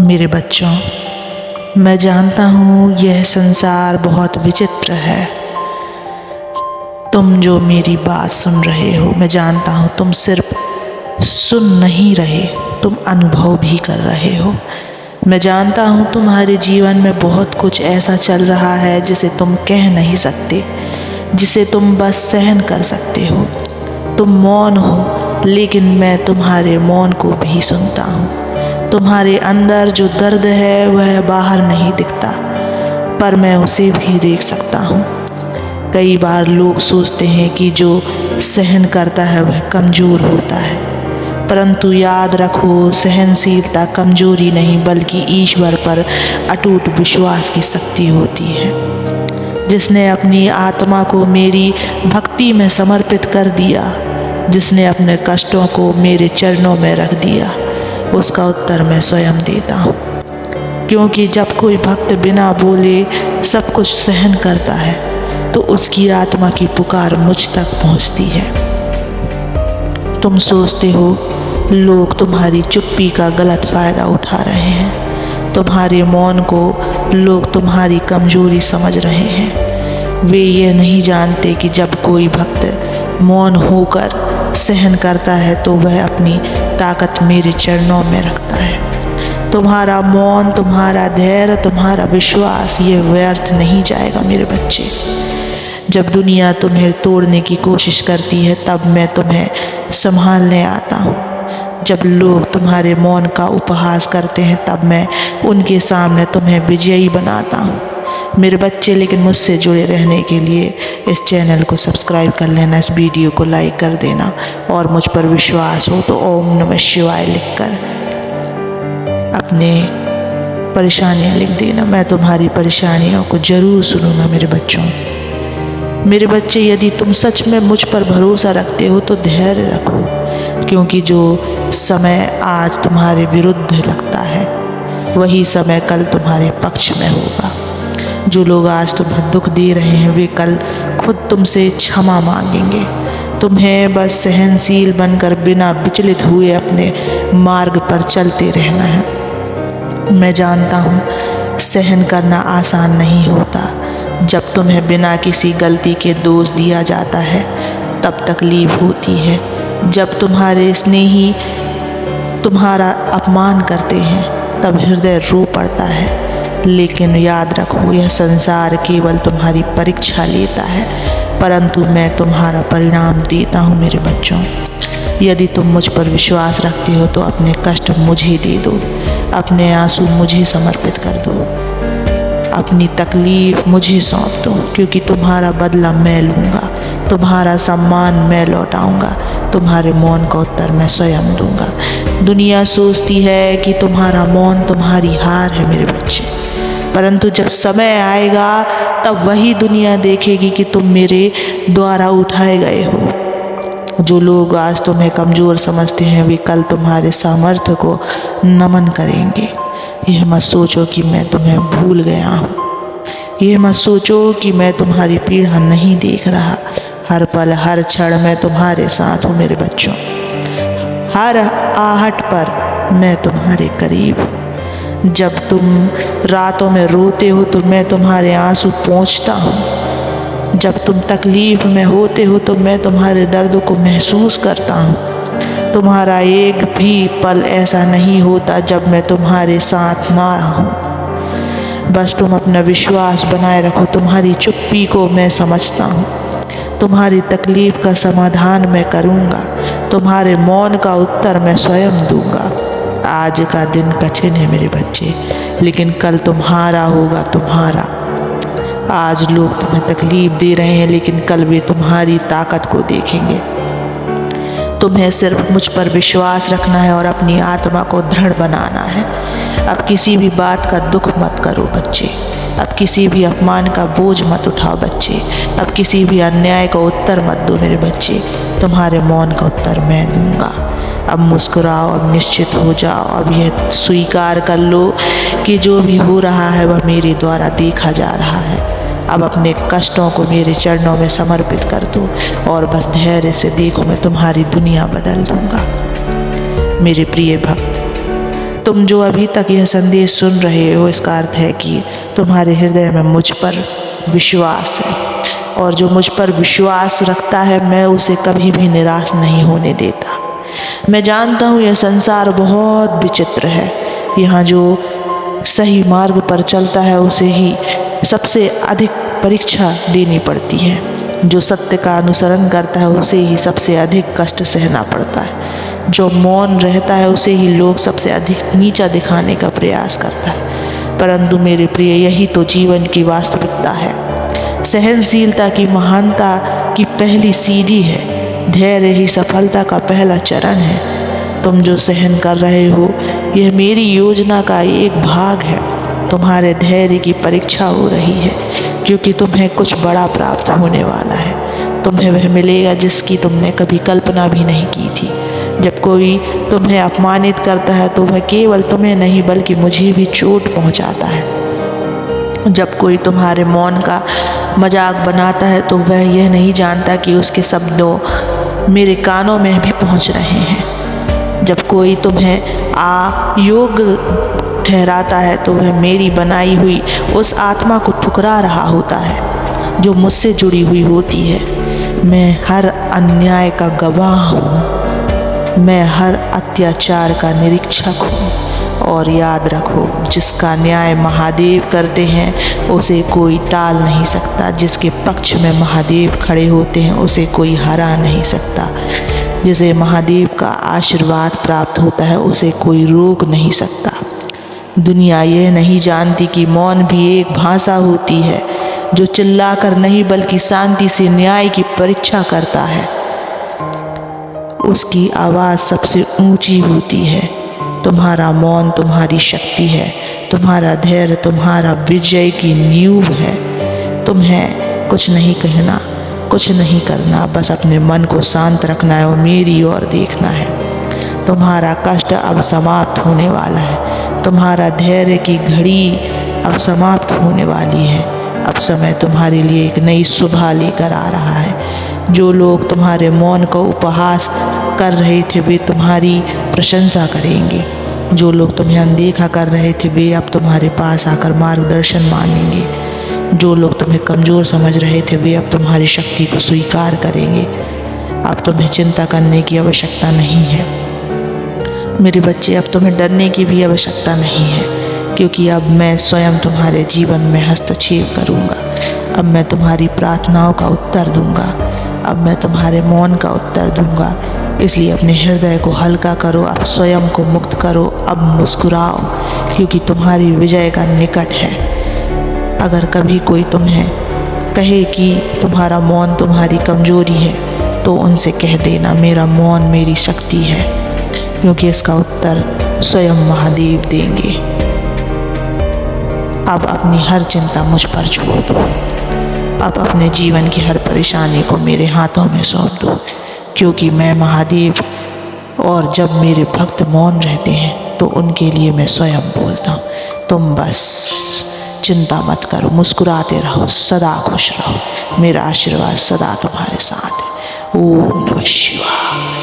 मेरे बच्चों, मैं जानता हूँ यह संसार बहुत विचित्र है। तुम जो मेरी बात सुन रहे हो, मैं जानता हूँ तुम सिर्फ सुन नहीं रहे, तुम अनुभव भी कर रहे हो। मैं जानता हूँ तुम्हारे जीवन में बहुत कुछ ऐसा चल रहा है जिसे तुम कह नहीं सकते, जिसे तुम बस सहन कर सकते हो। तुम मौन हो, लेकिन मैं तुम्हारे मौन को भी सुनता हूँ। तुम्हारे अंदर जो दर्द है वह बाहर नहीं दिखता, पर मैं उसे भी देख सकता हूँ। कई बार लोग सोचते हैं कि जो सहन करता है वह कमज़ोर होता है, परंतु याद रखो, सहनशीलता कमज़ोरी नहीं बल्कि ईश्वर पर अटूट विश्वास की शक्ति होती है। जिसने अपनी आत्मा को मेरी भक्ति में समर्पित कर दिया, जिसने अपने कष्टों को मेरे चरणों में रख दिया, उसका उत्तर मैं स्वयं देता हूँ। क्योंकि जब कोई भक्त बिना बोले सब कुछ सहन करता है तो उसकी आत्मा की पुकार मुझ तक पहुँचती है। तुम सोचते हो लोग तुम्हारी चुप्पी का गलत फ़ायदा उठा रहे हैं, तुम्हारे मौन को लोग तुम्हारी कमज़ोरी समझ रहे हैं। वे ये नहीं जानते कि जब कोई भक्त मौन होकर सहन करता है तो वह अपनी ताकत मेरे चरणों में रखता है। तुम्हारा मौन, तुम्हारा धैर्य, तुम्हारा विश्वास ये व्यर्थ नहीं जाएगा मेरे बच्चे। जब दुनिया तुम्हें तोड़ने की कोशिश करती है तब मैं तुम्हें संभालने आता हूँ। जब लोग तुम्हारे मौन का उपहास करते हैं तब मैं उनके सामने तुम्हें विजयी बनाता हूँ मेरे बच्चे। लेकिन मुझसे जुड़े रहने के लिए इस चैनल को सब्सक्राइब कर लेना, इस वीडियो को लाइक कर देना, और मुझ पर विश्वास हो तो ओम नमः शिवाय लिखकर अपने परेशानियाँ लिख देना। मैं तुम्हारी परेशानियों को ज़रूर सुनूंगा मेरे बच्चों। मेरे बच्चे, यदि तुम सच में मुझ पर भरोसा रखते हो तो धैर्य रखो, क्योंकि जो समय आज तुम्हारे विरुद्ध लगता है वही समय कल तुम्हारे पक्ष में होगा। जो लोग आज तुम्हें दुख दे रहे हैं वे कल खुद तुमसे क्षमा मांगेंगे। तुम्हें बस सहनशील बनकर बिना विचलित हुए अपने मार्ग पर चलते रहना है। मैं जानता हूँ सहन करना आसान नहीं होता। जब तुम्हें बिना किसी गलती के दोष दिया जाता है तब तकलीफ होती है। जब तुम्हारे स्नेही तुम्हारा अपमान करते हैं तब हृदय रो पड़ता है। लेकिन याद रखो, यह संसार केवल तुम्हारी परीक्षा लेता है, परंतु मैं तुम्हारा परिणाम देता हूँ मेरे बच्चों। यदि तुम मुझ पर विश्वास रखते हो तो अपने कष्ट मुझे दे दो, अपने आंसू मुझे समर्पित कर दो, अपनी तकलीफ मुझे सौंप दो, क्योंकि तुम्हारा बदला मैं लूँगा, तुम्हारा सम्मान मैं लौटाऊँगा, तुम्हारे मौन का उत्तर मैं स्वयं दूँगा। दुनिया सोचती है कि तुम्हारा मौन तुम्हारी हार है मेरे बच्चे, परंतु जब समय आएगा तब वही दुनिया देखेगी कि तुम मेरे द्वारा उठाए गए हो। जो लोग आज तुम्हें कमज़ोर समझते हैं वे कल तुम्हारे सामर्थ्य को नमन करेंगे। यह मत सोचो कि मैं तुम्हें भूल गया हूँ, यह मत सोचो कि मैं तुम्हारी पीड़ा नहीं देख रहा। हर पल हर क्षण मैं तुम्हारे साथ हूँ मेरे बच्चों। हर आहट पर मैं तुम्हारे करीब हूँ। जब तुम रातों में रोते हो तो मैं तुम्हारे आंसू पोंछता हूँ। जब तुम तकलीफ़ में होते हो तो मैं तुम्हारे दर्द को महसूस करता हूँ। तुम्हारा एक भी पल ऐसा नहीं होता जब मैं तुम्हारे साथ ना हूँ। बस तुम अपना विश्वास बनाए रखो। तुम्हारी चुप्पी को मैं समझता हूँ, तुम्हारी तकलीफ़ का समाधान मैं करूँगा, तुम्हारे मौन का उत्तर मैं स्वयं दूँगा। आज का दिन कठिन है मेरे बच्चे, लेकिन कल तुम्हारा होगा, तुम्हारा। आज लोग तुम्हें तकलीफ दे रहे हैं लेकिन कल वे तुम्हारी ताकत को देखेंगे। तुम्हें सिर्फ मुझ पर विश्वास रखना है और अपनी आत्मा को दृढ़ बनाना है। अब किसी भी बात का दुख मत करो बच्चे, अब किसी भी अपमान का बोझ मत उठाओ बच्चे, अब किसी भी अन्याय का उत्तर मत दो मेरे बच्चे। तुम्हारे मौन का उत्तर मैं दूंगा। अब मुस्कुराओ, अब निश्चित हो जाओ, अब यह स्वीकार कर लो कि जो भी हो रहा है वह मेरे द्वारा देखा जा रहा है। अब अपने कष्टों को मेरे चरणों में समर्पित कर दो और बस धैर्य से देखो, मैं तुम्हारी दुनिया बदल दूंगा। मेरे प्रिय भक्त, तुम जो अभी तक यह संदेश सुन रहे हो, इसका अर्थ है कि तुम्हारे हृदय में मुझ पर विश्वास है, और जो मुझ पर विश्वास रखता है मैं उसे कभी भी निराश नहीं होने देता। मैं जानता हूँ यह संसार बहुत विचित्र है। यहाँ जो सही मार्ग पर चलता है उसे ही सबसे अधिक परीक्षा देनी पड़ती है। जो सत्य का अनुसरण करता है उसे ही सबसे अधिक कष्ट सहना पड़ता है। जो मौन रहता है उसे ही लोग सबसे अधिक नीचा दिखाने का प्रयास करता है। परंतु मेरे प्रिय, यही तो जीवन की वास्तविकता है। सहनशीलता की महानता की पहली सीढ़ी है। धैर्य ही सफलता का पहला चरण है। तुम जो सहन कर रहे हो यह मेरी योजना का एक भाग है। तुम्हारे धैर्य की परीक्षा हो रही है, क्योंकि तुम्हें कुछ बड़ा प्राप्त होने वाला है। तुम्हें वह मिलेगा जिसकी तुमने कभी कल्पना भी नहीं की थी। जब कोई तुम्हें अपमानित करता है तो वह केवल तुम्हें नहीं बल्कि मुझे भी चोट पहुंचाता है। जब कोई तुम्हारे मौन का मजाक बनाता है तो वह यह नहीं जानता कि उसके शब्दों मेरे कानों में भी पहुंच रहे हैं। जब कोई तुम्हें अयोग्य ठहराता है तो वह मेरी बनाई हुई उस आत्मा को ठुकरा रहा होता है जो मुझसे जुड़ी हुई होती है। मैं हर अन्याय का गवाह हूँ, मैं हर अत्याचार का निरीक्षक हूँ। और याद रखो, जिसका न्याय महादेव करते हैं उसे कोई टाल नहीं सकता। जिसके पक्ष में महादेव खड़े होते हैं उसे कोई हरा नहीं सकता। जिसे महादेव का आशीर्वाद प्राप्त होता है उसे कोई रोक नहीं सकता। दुनिया यह नहीं जानती कि मौन भी एक भाषा होती है जो चिल्लाकर नहीं बल्कि शांति से न्याय की परीक्षा करता है। उसकी आवाज़ सबसे ऊंची होती है। तुम्हारा मौन तुम्हारी शक्ति है। तुम्हारा धैर्य तुम्हारा विजय की नींव है। तुम्हें कुछ नहीं कहना, कुछ नहीं करना, बस अपने मन को शांत रखना है और मेरी ओर देखना है। तुम्हारा कष्ट अब समाप्त होने वाला है। तुम्हारा धैर्य की घड़ी अब समाप्त होने वाली है। अब समय तुम्हारे लिए एक नई सुबह लेकर आ रहा है। जो लोग तुम्हारे मौन का उपहास कर रहे थे वे तुम्हारी प्रशंसा करेंगे। जो लोग तुम्हें अनदेखा कर रहे थे वे अब तुम्हारे पास आकर मार्गदर्शन मांगेंगे। जो लोग तुम्हें कमज़ोर समझ रहे थे वे अब तुम्हारी शक्ति को स्वीकार करेंगे। अब तुम्हें चिंता करने की आवश्यकता नहीं है मेरे बच्चे। अब तुम्हें डरने की भी आवश्यकता नहीं है, क्योंकि अब मैं स्वयं तुम्हारे जीवन में हस्तक्षेप करूँगा। अब मैं तुम्हारी प्रार्थनाओं का उत्तर दूँगा। अब मैं तुम्हारे मौन का उत्तर दूँगा। इसलिए अपने हृदय को हल्का करो, अब स्वयं को मुक्त करो, अब मुस्कुराओ, क्योंकि तुम्हारी विजय का निकट है। अगर कभी कोई तुम्हें कहे कि तुम्हारा मौन तुम्हारी कमजोरी है तो उनसे कह देना मेरा मौन मेरी शक्ति है, क्योंकि इसका उत्तर स्वयं महादेव देंगे। अब अपनी हर चिंता मुझ पर छोड़ दो। अब अपने जीवन की हर परेशानी को मेरे हाथों में सौंप दो, क्योंकि मैं महादेव, और जब मेरे भक्त मौन रहते हैं तो उनके लिए मैं स्वयं बोलता हूँ। तुम बस चिंता मत करो, मुस्कुराते रहो, सदा खुश रहो। मेरा आशीर्वाद सदा तुम्हारे साथ है। ओम नमः शिवाय।